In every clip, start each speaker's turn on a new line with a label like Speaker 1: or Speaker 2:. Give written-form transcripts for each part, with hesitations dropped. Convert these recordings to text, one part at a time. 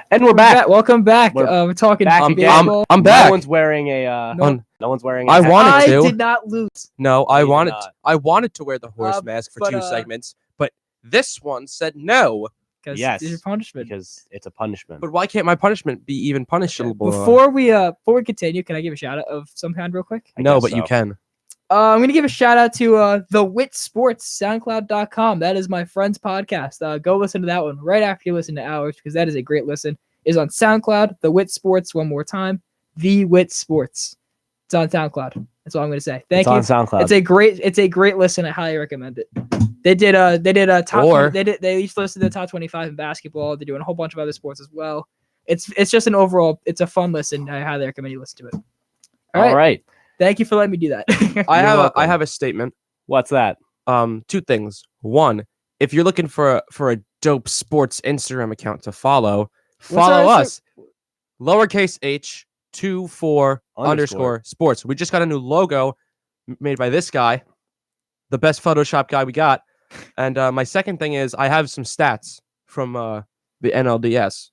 Speaker 1: And we're back.
Speaker 2: Welcome back. We're talking baseball.
Speaker 1: I'm back. No one's wearing a. No one's wearing.
Speaker 2: I
Speaker 1: wanted to.
Speaker 2: did not lose.
Speaker 3: No, I wanted to wear the horse mask for 2 segments, but this one said no.
Speaker 2: Yes, it's your punishment.
Speaker 1: Because it's a punishment.
Speaker 3: But why can't my punishment be even punishable?
Speaker 2: Before we continue, can I give a shout out of some kind real quick?
Speaker 3: No, but you can.
Speaker 2: I'm going to give a shout out to The Wit Sports, SoundCloud.com. That is my friend's podcast. Go listen to that one right after you listen to ours because that is a great listen. It's on SoundCloud, The Wit Sports, one more time. The Wit Sports. It's on SoundCloud. That's all I'm going to say. Thank you.
Speaker 1: It's on SoundCloud.
Speaker 2: It's a great listen. I highly recommend it. They did a top 20, they each listed the top 25 in basketball. They're doing a whole bunch of other sports as well. It's just an overall, it's a fun listen. I highly recommend you listen to it.
Speaker 1: All right.
Speaker 2: Thank you for letting me do that.
Speaker 3: I have a statement.
Speaker 1: What's that?
Speaker 3: 2 things. 1, if you're looking for a dope sports Instagram account to follow us. Lowercase H24 sports. We just got a new logo made by this guy, the best Photoshop guy we got. And my second thing is I have some stats from the NLDS.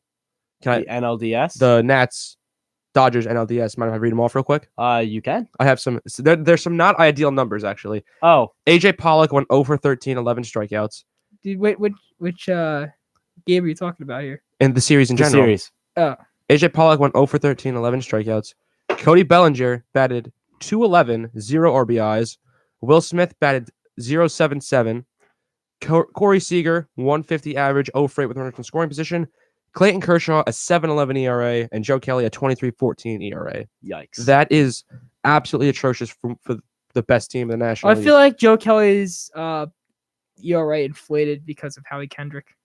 Speaker 1: NLDS?
Speaker 3: The Nats. Dodgers NLDS. Mind if I read them off real quick?
Speaker 1: You can.
Speaker 3: I have some. There's some not ideal numbers actually.
Speaker 1: Oh,
Speaker 3: AJ Pollock went 0 for 13, 11 strikeouts.
Speaker 2: Dude, which game are you talking about here?
Speaker 3: In the series in general.
Speaker 2: Oh.
Speaker 3: AJ Pollock went 0 for 13, 11 strikeouts. Cody Bellinger batted .211, 0 RBIs. Will Smith batted .077. Corey Seager 150 average, 0 for 8 with runners in scoring position. Clayton Kershaw, a 7.11 ERA, and Joe Kelly, a 23.14 ERA.
Speaker 1: Yikes.
Speaker 3: That is absolutely atrocious for the best team in the National League.
Speaker 2: I feel like Joe Kelly's ERA inflated because of Howie Kendrick.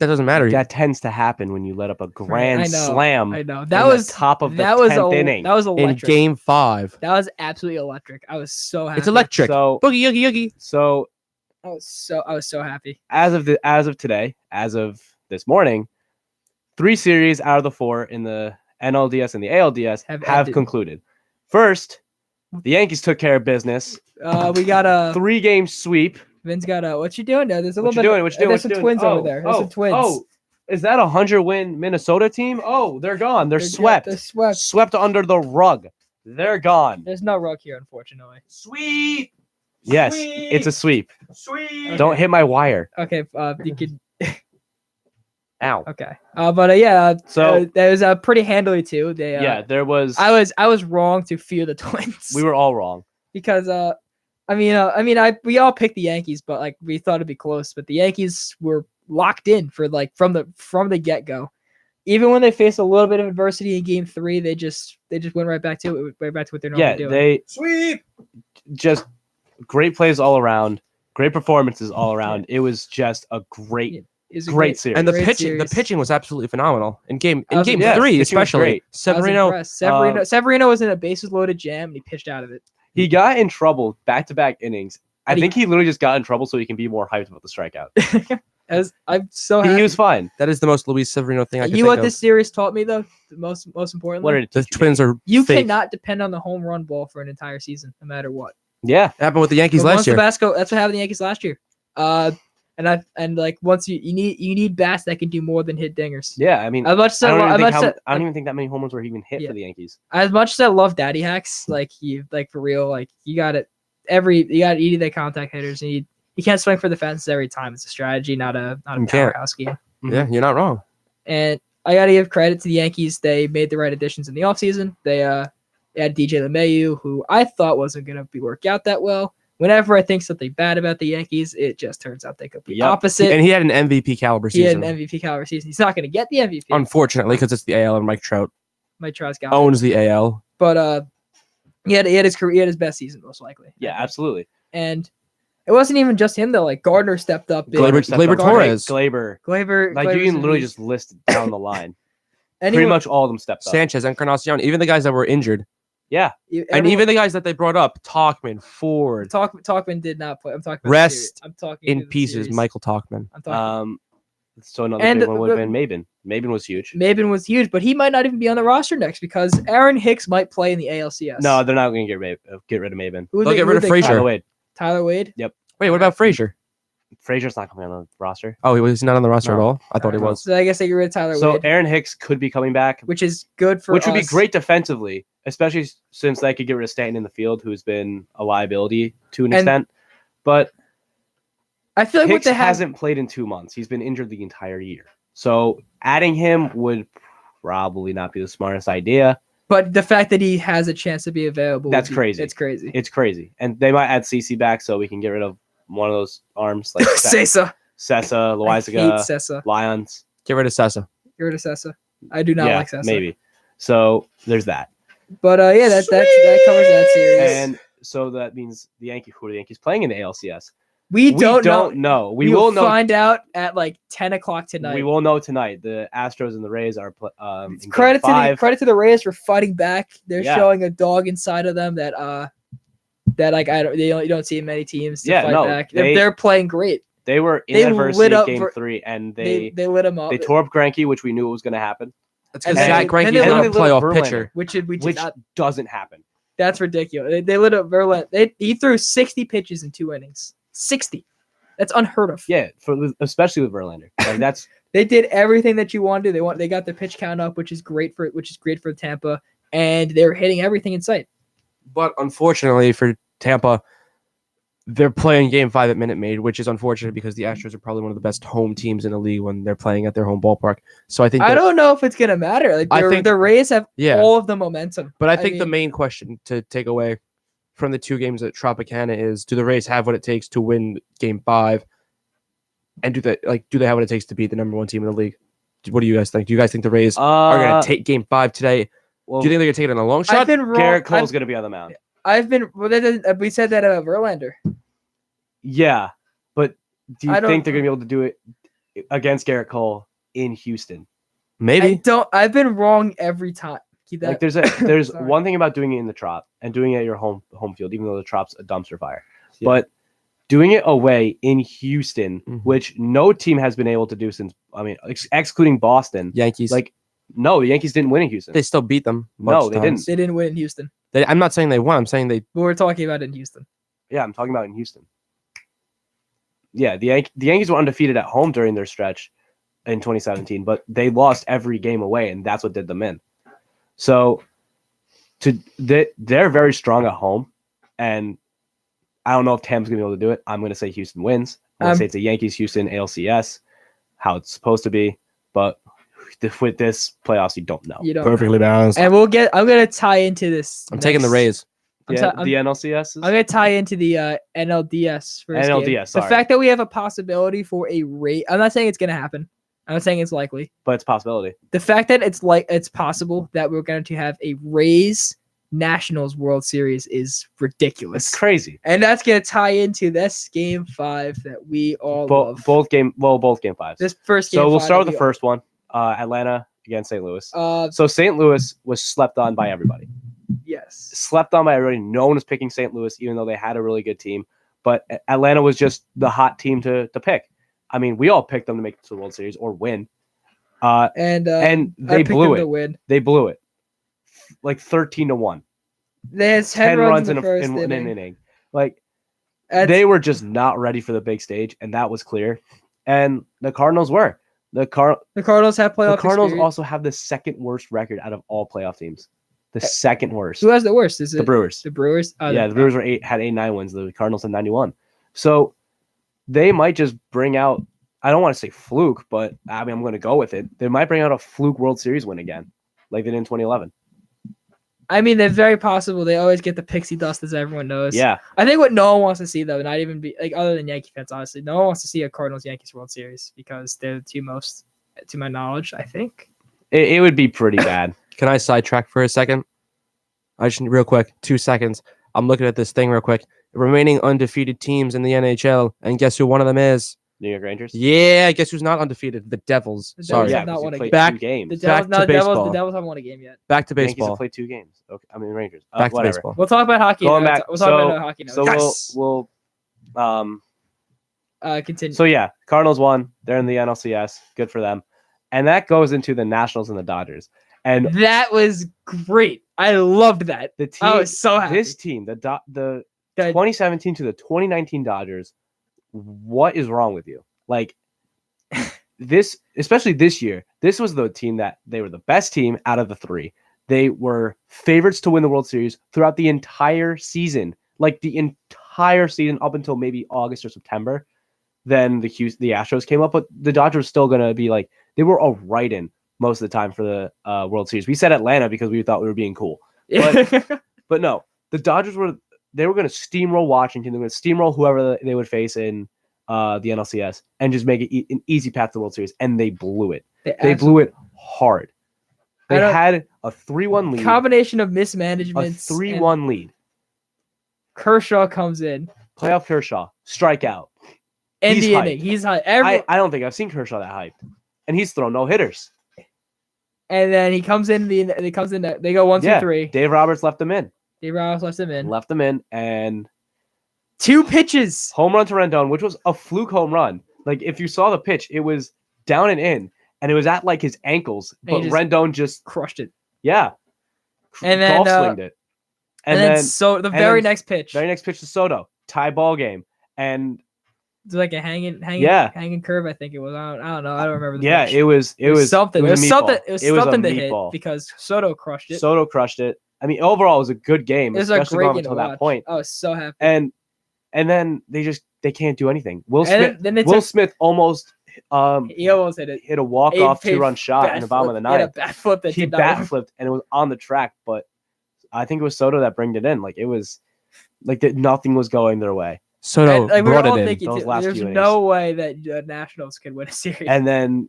Speaker 3: That doesn't matter.
Speaker 1: That tends to happen when you let up a grand slam.
Speaker 2: I know. That was
Speaker 1: top of the 10th inning.
Speaker 2: That was electric.
Speaker 3: In Game 5.
Speaker 2: That was absolutely electric. I was so happy.
Speaker 3: It's electric.
Speaker 1: So,
Speaker 3: boogie, yoogie, yoogie.
Speaker 1: So
Speaker 2: I was so happy.
Speaker 1: As of today, as of this morning, 3 series out of the 4 in the NLDS and the ALDS have concluded. First, the Yankees took care of business.
Speaker 2: We got a
Speaker 1: 3-game sweep.
Speaker 2: Vin's got a. What you doing? No, there's a little
Speaker 1: bit.
Speaker 2: There's some twins over there. There's some twins.
Speaker 1: Oh, is that a 100-win Minnesota team? Oh, they're gone. They're swept.
Speaker 2: They're swept.
Speaker 1: Swept under the rug. They're gone.
Speaker 2: There's no rug here, unfortunately.
Speaker 1: Sweep. Yes, it's a sweep.
Speaker 2: Sweep.
Speaker 1: Don't hit my wire.
Speaker 2: Okay. You could.
Speaker 1: Ow.
Speaker 2: Okay. So that was pretty handily too.
Speaker 1: There was.
Speaker 2: I was wrong to fear the Twins.
Speaker 1: We were all wrong
Speaker 2: because we all picked the Yankees, but like we thought it'd be close. But the Yankees were locked in for like from the get go. Even when they faced a little bit of adversity in Game 3, they just went right back to it, right back to what they're normally doing.
Speaker 1: They sweep. Just great plays all around, great performances all around. It was just a great series.
Speaker 3: And the pitching was absolutely phenomenal in game 3, especially.
Speaker 2: Severino was in a bases loaded jam and he pitched out of it.
Speaker 1: He got in trouble back-to-back innings. I think he literally just got in trouble so he can be more hyped about the strikeout.
Speaker 2: I'm so happy.
Speaker 1: He was fine.
Speaker 3: That is the most Luis Severino thing I can think of.
Speaker 2: You know what this series taught me though? Most importantly,
Speaker 3: the Twins are fake.
Speaker 2: Cannot depend on the home run ball for an entire season, no matter what.
Speaker 1: Yeah,
Speaker 3: happened with the Yankees last year.
Speaker 2: That's what happened with the Yankees last year. Once you need bats that can do more than hit dingers.
Speaker 1: Yeah, I mean, I don't even think that many home runs were even hit for the Yankees.
Speaker 2: As much as I love daddy hacks, for real, you got it. You got to eat the contact hitters. And you can't swing for the fences every time. It's a strategy, not a powerhouse game.
Speaker 3: Yeah, you're not wrong.
Speaker 2: And I got to give credit to the Yankees. They made the right additions in the offseason. They had DJ LeMahieu, who I thought wasn't going to work out that well. Whenever I think something bad about the Yankees, it just turns out they could be opposite.
Speaker 3: And he had an MVP caliber season.
Speaker 2: He's not going to get the MVP.
Speaker 3: Unfortunately, because it's the AL and Mike Trout
Speaker 2: owns
Speaker 3: the AL.
Speaker 2: But he had his best season most likely.
Speaker 1: Yeah, absolutely.
Speaker 2: And it wasn't even just him though. Like Gardner stepped up.
Speaker 3: Gleyber Torres.
Speaker 1: Gleyber. Like you can literally just list down the line. Pretty much all of them stepped up.
Speaker 3: Sanchez, Encarnacion, even the guys that were injured.
Speaker 1: Yeah,
Speaker 3: and even the guys that they brought up, Tauchman, Ford.
Speaker 2: Talkman did not play. I'm talking
Speaker 3: rest.
Speaker 2: I'm talking
Speaker 3: in pieces.
Speaker 2: Series.
Speaker 3: Michael Tauchman.
Speaker 2: I'm talking.
Speaker 1: So another big one would have been Maben. Maben was huge.
Speaker 2: But he might not even be on the roster next because Aaron Hicks might play in the ALCS.
Speaker 1: No, they're not going to get rid of Maben.
Speaker 3: They'll get rid of Frazier.
Speaker 2: Tyler Wade.
Speaker 1: Yep.
Speaker 3: Wait, what about Frazier?
Speaker 1: Frazier's not coming on the roster.
Speaker 3: Oh, he was not on the roster
Speaker 1: No.
Speaker 3: at all? I thought he
Speaker 1: No.
Speaker 3: was.
Speaker 2: So I guess they get rid of Tyler
Speaker 1: So
Speaker 2: Wade,
Speaker 1: Aaron Hicks could be coming back,
Speaker 2: which is good for
Speaker 1: which would be
Speaker 2: us.
Speaker 1: great defensively, especially since they could get rid of Stanton in the field, who's been a liability to an
Speaker 2: And
Speaker 1: extent. But
Speaker 2: I feel like what
Speaker 1: Hicks
Speaker 2: they have.
Speaker 1: hasn't played in 2 months. He's been injured the entire year. So adding him would probably not be the smartest idea.
Speaker 2: But the fact that he has a chance to be available,
Speaker 1: That's crazy.
Speaker 2: It's crazy.
Speaker 1: It's crazy. And they might add CC back so we can get rid of one of those arms like
Speaker 2: Sessa.
Speaker 1: Sessa,
Speaker 2: I hate
Speaker 1: Loizaga,
Speaker 2: Sessa.
Speaker 1: Lions.
Speaker 3: Get rid of Sessa.
Speaker 2: Get rid of Sessa. I do not like Sessa.
Speaker 1: Maybe. So there's that.
Speaker 2: But yeah, that covers that series.
Speaker 1: And so that means the Yankees, who are the Yankees playing in the ALCS?
Speaker 2: we don't
Speaker 1: know. We
Speaker 2: will
Speaker 1: will know.
Speaker 2: find out at like 10 o'clock tonight.
Speaker 1: We will know tonight. The Astros and the Rays are in game
Speaker 2: credit
Speaker 1: five.
Speaker 2: to the Rays for fighting back. They're
Speaker 1: Yeah.
Speaker 2: showing a dog inside of them that like you don't see many teams to fight back. They're playing great.
Speaker 1: They were in
Speaker 2: They
Speaker 1: adversity
Speaker 2: lit
Speaker 1: in
Speaker 2: up
Speaker 1: game 3, and
Speaker 2: They lit them up,
Speaker 1: they tore up Greinke, which we knew was going to happen,
Speaker 3: That's
Speaker 2: And
Speaker 3: because
Speaker 2: then-
Speaker 3: Zach Greinke's
Speaker 2: and then
Speaker 3: not
Speaker 1: they
Speaker 3: a
Speaker 1: lit up
Speaker 3: playoff
Speaker 1: Verlander.
Speaker 3: pitcher.
Speaker 2: which did
Speaker 1: which
Speaker 2: not.
Speaker 1: doesn't happen.
Speaker 2: That's ridiculous. They lit up Verlander. He threw 60 pitches in 2 innings. 60. That's unheard of.
Speaker 1: Yeah, especially with Verlander. Like, that's
Speaker 2: They did everything that you want to do. They got their pitch count up, which is great for Tampa, and they're hitting everything in sight.
Speaker 3: But unfortunately for Tampa, they're playing Game 5 at Minute Maid, which is unfortunate because the Astros are probably one of the best home teams in the league when they're playing at their home ballpark. So I think
Speaker 2: I don't know if it's gonna matter. Like
Speaker 3: I think-
Speaker 2: the Rays have
Speaker 3: Yeah.
Speaker 2: all of the momentum.
Speaker 3: But I think the
Speaker 2: mean,
Speaker 3: main question to take away from the 2 games at Tropicana is: do the Rays have what it takes to win Game 5? And do they have what it takes to beat the number 1 team in the league? What do you guys think? Do you guys think the Rays are going to take Game 5 today?
Speaker 1: Well,
Speaker 3: Do you think they're going to take it on a long
Speaker 2: I've
Speaker 3: shot?
Speaker 2: been wrong.
Speaker 1: Garrett Cole's going to be on the mound.
Speaker 2: We said that about Verlander.
Speaker 1: Yeah, but do you
Speaker 2: I don't-
Speaker 1: think they're going to be able to do it against Garrett Cole in Houston?
Speaker 3: Maybe.
Speaker 2: I've been wrong every time. Keep that.
Speaker 1: Like there's
Speaker 2: Sorry.
Speaker 1: one thing about doing it in the Trop and doing it at your home field, even though the Trop's a dumpster fire.
Speaker 3: Yeah.
Speaker 1: But doing it away in Houston,
Speaker 3: Mhm.
Speaker 1: which no team has been able to do since, excluding Boston.
Speaker 3: Yankees.
Speaker 1: Like, no, the Yankees didn't win in Houston.
Speaker 3: they still beat them.
Speaker 1: No,
Speaker 3: bunch of
Speaker 1: they
Speaker 3: times.
Speaker 2: They didn't win in Houston.
Speaker 3: I'm not saying they won. I'm saying they.
Speaker 2: But we're talking about it in Houston.
Speaker 1: Yeah, I'm talking about in Houston. Yeah, the Yankees were undefeated at home during their stretch in 2017, but they lost every game away, and that's what did them in. So, they're very strong at home, and I don't know if Tampa's gonna be able to do it. I'm gonna say Houston wins. I'm gonna say it's a Yankees-Houston ALCS, how it's supposed to be, but with this playoffs, you don't know.
Speaker 2: You don't.
Speaker 3: Perfectly balanced.
Speaker 2: And I'm gonna tie into this.
Speaker 3: I'm taking the
Speaker 2: next-
Speaker 3: Rays.
Speaker 2: I'm
Speaker 1: Yeah,
Speaker 2: ta-
Speaker 1: the NLCS.
Speaker 2: I'm gonna tie into the NLDS for this game.
Speaker 1: NLDS,
Speaker 2: The
Speaker 1: sorry.
Speaker 2: fact that we have a possibility for a Ray. I'm not saying it's gonna happen. I'm not saying it's likely.
Speaker 1: But it's a possibility.
Speaker 2: The fact that it's possible that we're going to have a Rays Nationals World Series is ridiculous.
Speaker 1: It's crazy.
Speaker 2: And that's going to tie into this Game 5 that we all love.
Speaker 1: Both game fives.
Speaker 2: This first game.
Speaker 1: So we'll
Speaker 2: 5
Speaker 1: start
Speaker 2: that
Speaker 1: with the
Speaker 2: we
Speaker 1: first one. Atlanta against St. Louis.
Speaker 2: all-
Speaker 1: So St. Louis was slept on by everybody.
Speaker 2: yes.
Speaker 1: Slept on by everybody. No one was picking St. Louis, even though they had a really good team. But Atlanta was just the hot team to pick. I mean, we all picked them to make it to the World Series or win.
Speaker 2: And
Speaker 1: And
Speaker 2: I
Speaker 1: they
Speaker 2: picked
Speaker 1: blew
Speaker 2: them
Speaker 1: it.
Speaker 2: to win.
Speaker 1: They blew it. Like 13-1.
Speaker 2: They had 10 runs in the first
Speaker 1: an
Speaker 2: inning.
Speaker 1: inning. Like,
Speaker 2: That's-
Speaker 1: they were just not ready for the big stage, and that was clear. And the Cardinals were. The
Speaker 2: the Cardinals have playoff
Speaker 1: Cardinals
Speaker 2: experience.
Speaker 1: also have the second worst record out of all playoff teams. The second worst.
Speaker 2: Who has the worst? Is it
Speaker 1: The Brewers.
Speaker 2: The Brewers? Oh,
Speaker 1: Yeah, the Brewers had 89 wins. The Cardinals had 91. So they might just bring out, I don't want to say fluke, but I'm going to go with it. They might bring out a fluke World Series win again, like they did in 2011.
Speaker 2: I mean, they're very possible. They always get the pixie dust, as everyone knows.
Speaker 1: Yeah.
Speaker 2: I think what no one wants to see, though, not even be like other than Yankee fans, honestly, no one wants to see a Cardinals Yankees World Series because they're the two most, to my knowledge, I think.
Speaker 1: It would be pretty bad.
Speaker 3: Can I sidetrack for a second? I just real quick, 2 seconds. I'm looking at this thing real quick. Remaining undefeated teams in the NHL, and guess who one of them is?
Speaker 1: New York Rangers?
Speaker 3: Yeah, guess who's not undefeated? The Devils.
Speaker 2: The
Speaker 3: Sorry.
Speaker 2: Devils
Speaker 1: Yeah,
Speaker 2: have not
Speaker 1: 'cause you
Speaker 2: won a
Speaker 1: played
Speaker 3: game.
Speaker 1: two games.
Speaker 2: The
Speaker 3: Back
Speaker 2: Devils,
Speaker 3: to
Speaker 2: no,
Speaker 3: baseball.
Speaker 2: the Devils haven't won a game yet.
Speaker 3: Back to
Speaker 1: The Yankees have
Speaker 3: baseball.
Speaker 1: played 2 games. Okay, I mean Rangers.
Speaker 3: Back to
Speaker 1: Whatever.
Speaker 3: baseball.
Speaker 2: We'll talk about hockey.
Speaker 1: Going
Speaker 2: now.
Speaker 1: back,
Speaker 2: We'll talk about hockey now.
Speaker 1: So
Speaker 3: Yes.
Speaker 1: we'll
Speaker 2: Continue.
Speaker 1: So yeah, Cardinals won. They're in the NLCS. Good for them. And that goes into the Nationals and the Dodgers. And
Speaker 2: that was great. I loved that.
Speaker 1: the team,
Speaker 2: I was so happy.
Speaker 1: this team, the
Speaker 2: That-
Speaker 1: 2017 to the 2019 Dodgers what is wrong with you? Like this, especially this year, this was the team that they were the best team out of the three. They were favorites to win the World Series throughout the entire season, like the entire season up until maybe August or September. Then the Astros came up, but the Dodgers were still going to be like, they were a write-in most of the time for the World Series. We said Atlanta because we thought we were being cool. But no, the Dodgers were going to steamroll Washington. They were going to steamroll whoever they would face in the NLCS and just make it an easy path to the World Series. And they blew it. They blew it hard. They had a 3-1 lead.
Speaker 2: Combination of mismanagement.
Speaker 1: A 3-1 lead.
Speaker 2: Kershaw comes in.
Speaker 1: Playoff Kershaw. Strikeout.
Speaker 2: End the inning. He's high.
Speaker 1: I don't think I've seen Kershaw that hyped. And he's thrown no hitters.
Speaker 2: And then he comes in. They go 1-2-3.
Speaker 1: Dave Roberts left him in.
Speaker 2: Left him in.
Speaker 1: And
Speaker 2: 2 pitches.
Speaker 1: Home run to Rendon, which was a fluke home run. Like, if you saw the pitch, it was down and in. And it was at, like, his ankles. But Rendon just
Speaker 2: crushed it.
Speaker 1: Yeah.
Speaker 2: And then
Speaker 1: golf swinged it.
Speaker 2: And then the very next pitch.
Speaker 1: Very next pitch to Soto. Tie ball game. And
Speaker 2: it's like a hanging curve, I think it was. I don't know. I don't remember.
Speaker 1: Pitch. It was
Speaker 2: something. It was something to hit
Speaker 1: meatball.
Speaker 2: because Soto crushed it.
Speaker 1: I mean, overall, it was a good game, especially going until that point.
Speaker 2: I was so happy.
Speaker 1: And then they can't do anything. Will Smith almost
Speaker 2: he almost
Speaker 1: hit a walk-off 2-run shot in the bottom of the ninth. He bat flipped and it was on the track, but I think it was Soto that bringed it in. Like, it was like nothing was going their way.
Speaker 3: Soto brought it in.
Speaker 2: There's no way that the Nationals could win a series.
Speaker 1: And then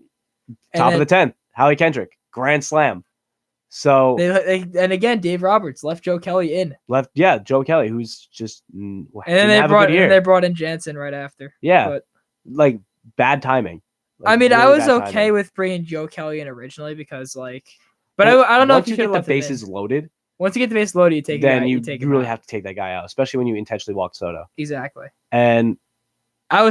Speaker 1: top of the 10th, Howie Kendrick, grand slam. So
Speaker 2: and again, Dave Roberts left Joe Kelly in.
Speaker 1: Joe Kelly, who's just
Speaker 2: and then they brought in Jansen right after.
Speaker 1: Yeah,
Speaker 2: but
Speaker 1: like bad timing.
Speaker 2: Like, I mean, I was okay with bringing Joe Kelly in originally because I don't know if you
Speaker 1: get the bases loaded.
Speaker 2: Once you get the base loaded, you take it out.
Speaker 1: You really have to take that guy out, especially when you intentionally walk Soto.
Speaker 2: Exactly.
Speaker 1: And
Speaker 2: I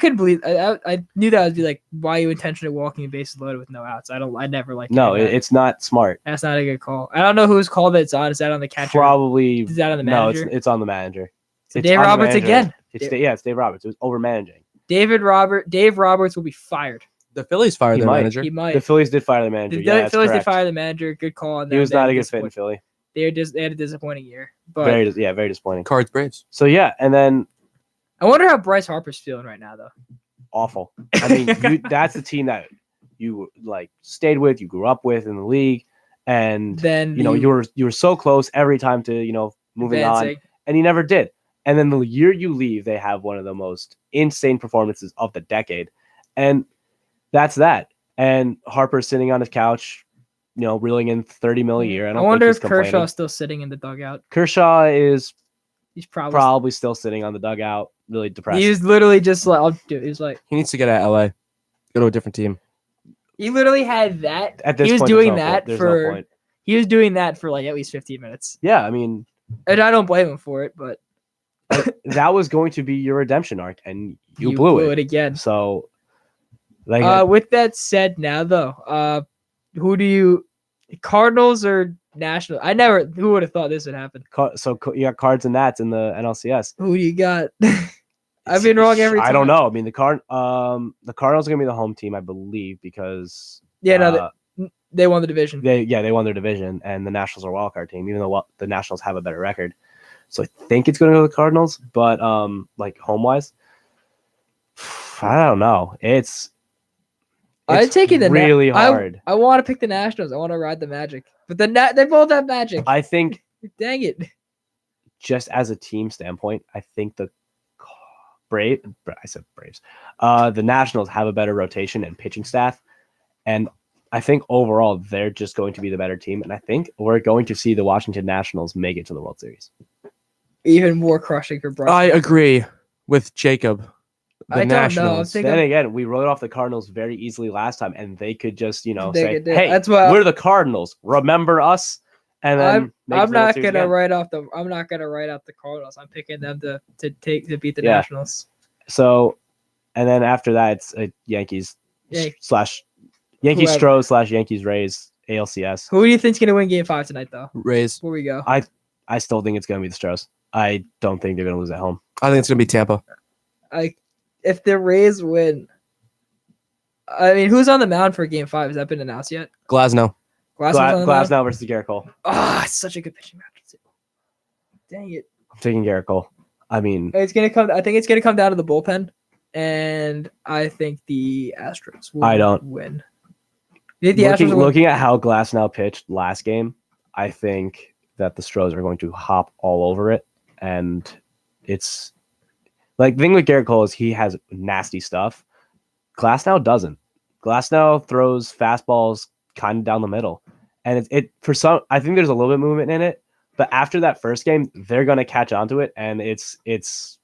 Speaker 2: couldn't believe I knew that would be like, why are you intentionally walking bases loaded with no outs? I never liked.
Speaker 1: No, it's not smart.
Speaker 2: That's not a good call. I don't know whose call that's on. Is that on the catcher?
Speaker 1: Probably.
Speaker 2: Is that on the manager?
Speaker 1: No, it's on the manager.
Speaker 2: So Dave Roberts again.
Speaker 1: It's Dave Roberts. It was over managing.
Speaker 2: Dave Roberts will be fired.
Speaker 3: The Phillies fired their manager.
Speaker 2: He might.
Speaker 1: The Phillies did fire the manager.
Speaker 2: The Phillies did fire the manager. Good call on that.
Speaker 1: He was not a good fit in Philly.
Speaker 2: They had a disappointing year. But
Speaker 1: very disappointing.
Speaker 3: Cards Braves.
Speaker 1: So yeah, and then
Speaker 2: I wonder how Bryce Harper's feeling right now, though.
Speaker 1: Awful. I mean, that's the team that you stayed with, you grew up with in the league, and then you were so close every time to moving on, and you never did. And then the year you leave, they have one of the most insane performances of the decade, and that's that. And Harper's sitting on his couch, reeling in $30 million a year.
Speaker 2: I wonder if Kershaw's still sitting in the dugout.
Speaker 1: Kershaw is.
Speaker 2: He's
Speaker 1: probably still sitting on the dugout, really depressed.
Speaker 2: He was literally just like, he's like,
Speaker 3: he needs to get out of LA, go to a different team.
Speaker 2: He literally had that.
Speaker 1: At this
Speaker 2: he was
Speaker 1: point,
Speaker 2: doing that
Speaker 1: no point.
Speaker 2: He was doing that for like at least 15 minutes.
Speaker 1: Yeah, I mean,
Speaker 2: and I don't blame him for it, but
Speaker 1: that was going to be your redemption arc, and you blew it
Speaker 2: again.
Speaker 1: So,
Speaker 2: with that said, now though, who do you, Cardinals or National? Who would have thought this would happen?
Speaker 1: So you got Cards and Nats in the NLCS.
Speaker 2: Who do you got? I've been wrong every time.
Speaker 1: I don't know. I mean, the Cardinals are gonna be the home team, I believe, because
Speaker 2: they won the division.
Speaker 1: They won their division, and the Nationals are a wild card team, even though the Nationals have a better record. So I think it's gonna go to the Cardinals, but home wise, I don't know. It's
Speaker 2: I'm taking the
Speaker 1: really hard.
Speaker 2: I want to pick the Nationals. I want to ride the Magic, but they both have Magic.
Speaker 1: I think.
Speaker 2: Dang it!
Speaker 1: Just as a team standpoint, I think the Braves. The Nationals have a better rotation and pitching staff, and I think overall they're just going to be the better team. And I think we're going to see the Washington Nationals make it to the World Series.
Speaker 2: Even more crushing for Bryce.
Speaker 3: I agree with Jacob. The Nationals.
Speaker 1: Then again, we wrote off the Cardinals very easily last time, and they could just, say, "Hey,
Speaker 2: that's why
Speaker 1: we're the Cardinals. Remember us?" And then
Speaker 2: I'm not gonna write out the Cardinals. I'm picking them to beat the Nationals.
Speaker 1: So, and then after that, it's a Yankees Stros / Yankees Rays ALCS.
Speaker 2: Who do you think's gonna win Game 5 tonight, though?
Speaker 3: Rays.
Speaker 2: Where we go?
Speaker 1: I still think it's gonna be the Stros. I don't think they're gonna lose at home.
Speaker 3: I think it's gonna be Tampa.
Speaker 2: if the Rays win, I mean, who's on the mound for Game 5? Has that been announced yet?
Speaker 3: Glasnow.
Speaker 1: Glasnow versus Garrett Cole.
Speaker 2: Ah, it's such a good pitching match too. Dang it!
Speaker 1: I'm taking Garrett Cole. I mean,
Speaker 2: It's gonna come. I think it's gonna come down to the bullpen, and I think the Astros will
Speaker 1: I don't.
Speaker 2: win. You think the Astros will win?
Speaker 1: looking at how Glasnow pitched last game, I think that the Stros are going to hop all over it, and it's like the thing with Garrett Cole is he has nasty stuff. Glasnow doesn't. Glasnow throws fastballs kind of down the middle, and it for some. I think there's a little bit of movement in it, but after that first game, they're going to catch on to it, and it's.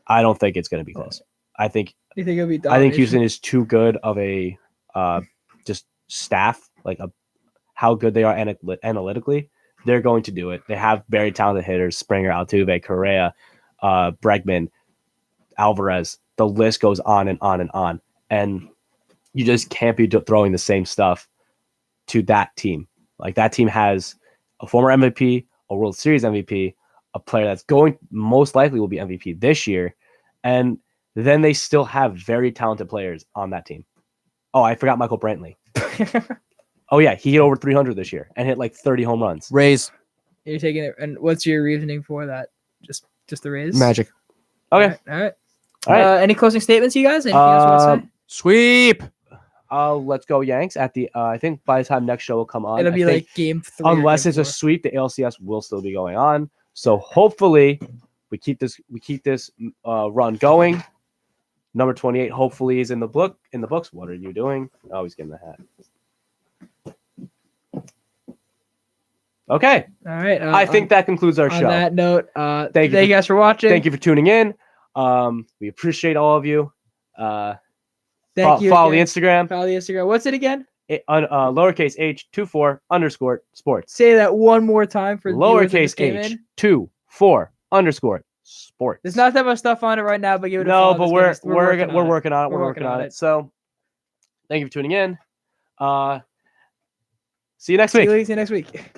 Speaker 1: I don't think it's going to be close. I think.
Speaker 2: You think it'll be?
Speaker 1: I think Houston is too good of a just staff, like how good they are analytically. They're going to do it. They have very talented hitters: Springer, Altuve, Correa, Bregman, Alvarez. The list goes on and on and on, and you just can't be throwing the same stuff to that team. Like that team has a former MVP, a World Series MVP, a player that's going most likely will be MVP this year, and then they still have very talented players on that team. Oh, I forgot Michael Brantley. Oh yeah, he hit over 300 this year and hit like 30 home runs.
Speaker 3: Rays.
Speaker 2: You're taking it, and what's your reasoning for that? Just the Rays?
Speaker 3: Magic.
Speaker 1: Okay.
Speaker 2: All right.
Speaker 1: All right.
Speaker 2: Any closing statements, you guys? Anything else you want to say?
Speaker 3: Sweep.
Speaker 1: Let's go Yanks at the. I think by the time next show will come on,
Speaker 2: It'll be
Speaker 1: I think,
Speaker 2: like Game 3. or
Speaker 1: unless
Speaker 2: Game
Speaker 1: it's a
Speaker 2: 4.
Speaker 1: sweep, the ALCS will still be going on. So hopefully we keep this run going. Number 28 hopefully is in the books. What are you doing? Oh, he's getting the hat. Okay.
Speaker 2: All right.
Speaker 1: I think that concludes our
Speaker 2: on
Speaker 1: show.
Speaker 2: that note,
Speaker 1: Thank
Speaker 2: you guys for watching.
Speaker 1: Thank you for tuning in. We appreciate all of you.
Speaker 2: Thank you.
Speaker 1: Follow the
Speaker 2: again.
Speaker 1: Instagram.
Speaker 2: Follow the Instagram. What's it again?
Speaker 1: Lowercase H24 _sports.
Speaker 2: Say that one more time for the viewers that just came in.
Speaker 1: H24 _sports.
Speaker 2: There's not that much stuff on it right now, but give it a
Speaker 1: No,
Speaker 2: follow.
Speaker 1: but
Speaker 2: Just
Speaker 1: we're
Speaker 2: give us-
Speaker 1: working on it.
Speaker 2: We're
Speaker 1: We're working on it. So thank you for tuning in. See you next week.
Speaker 2: See you next week.